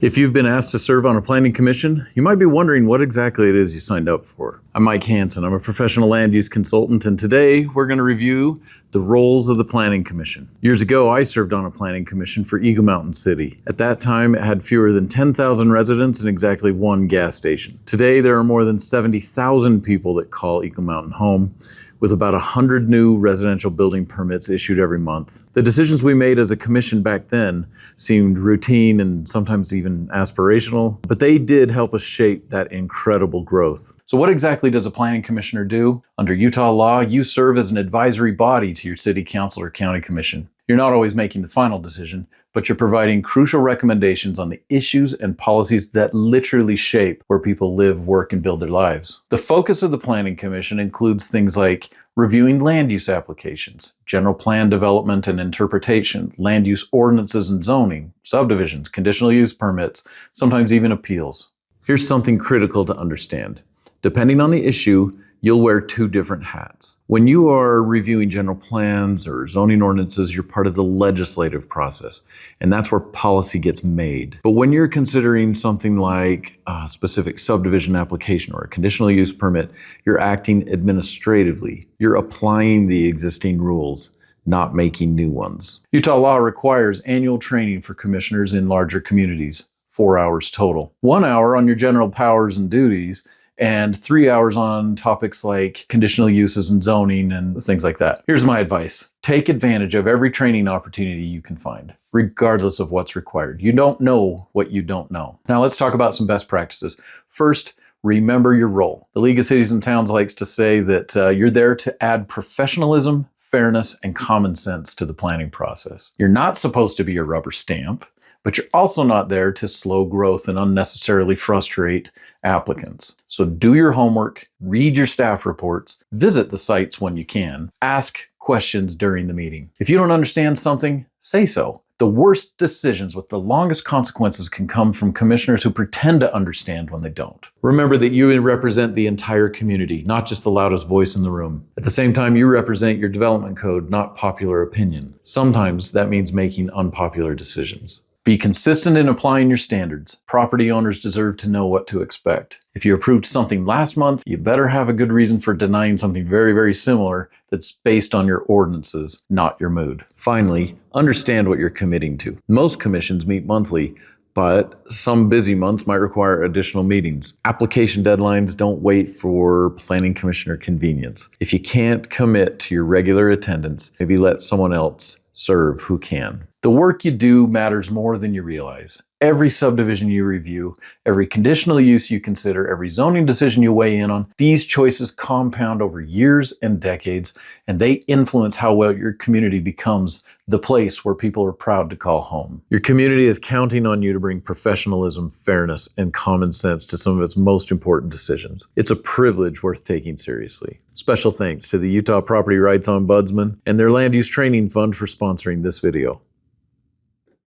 If you've been asked to serve on a planning commission, you might be wondering what exactly it is you signed up for. I'm Mike Hansen. I'm a professional land use consultant, and today we're going to review the roles of the planning commission. Years ago, I served on a planning commission for Eagle Mountain City. At that time, it had fewer than 10,000 residents and exactly one gas station. Today, there are more than 70,000 people that call Eagle Mountain home, with about 100 new residential building permits issued every month. The decisions we made as a commission back then seemed routine and sometimes even aspirational, but they did help us shape that incredible growth. So what exactly does a planning commissioner do? Under Utah law, you serve as an advisory body to your city council or county commission. You're not always making the final decision, but you're providing crucial recommendations on the issues and policies that literally shape where people live, work, and build their lives. The focus of the Planning Commission includes things like reviewing land use applications, general plan development and interpretation, land use ordinances and zoning, subdivisions, conditional use permits, sometimes even appeals. Here's something critical to understand. Depending on the issue, you'll wear two different hats. When you are reviewing general plans or zoning ordinances, you're part of the legislative process, and that's where policy gets made. But when you're considering something like a specific subdivision application or a conditional use permit, you're acting administratively. You're applying the existing rules, not making new ones. Utah law requires annual training for commissioners in larger communities, 4 hours total. 1 hour on your general powers and duties, and 3 hours on topics like conditional uses and zoning and things like that. Here's my advice. Take advantage of every training opportunity you can find, regardless of what's required. You don't know what you don't know. Now let's talk about some best practices. First, remember your role. The League of Cities and Towns likes to say that you're there to add professionalism, fairness, and common sense to the planning process. You're not supposed to be a rubber stamp, but you're also not there to slow growth and unnecessarily frustrate applicants. So do your homework, read your staff reports, visit the sites when you can, ask questions during the meeting. If you don't understand something, say so. The worst decisions with the longest consequences can come from commissioners who pretend to understand when they don't. Remember that you represent the entire community, not just the loudest voice in the room. At the same time, you represent your development code, not popular opinion. Sometimes that means making unpopular decisions. Be consistent in applying your standards. Property owners deserve to know what to expect. If you approved something last month, you better have a good reason for denying something very, very similar that's based on your ordinances, not your mood. Finally, understand what you're committing to. Most commissions meet monthly, but some busy months might require additional meetings. Application deadlines don't wait for planning commissioner convenience. If you can't commit to your regular attendance, maybe let someone else serve who can. The work you do matters more than you realize. Every subdivision you review, every conditional use you consider, every zoning decision you weigh in on, these choices compound over years and decades, and they influence how well your community becomes the place where people are proud to call home. Your community is counting on you to bring professionalism, fairness, and common sense to some of its most important decisions. It's a privilege worth taking seriously. Special thanks to the Utah Property Rights Ombudsman and their Land Use Training Fund for sponsoring this video.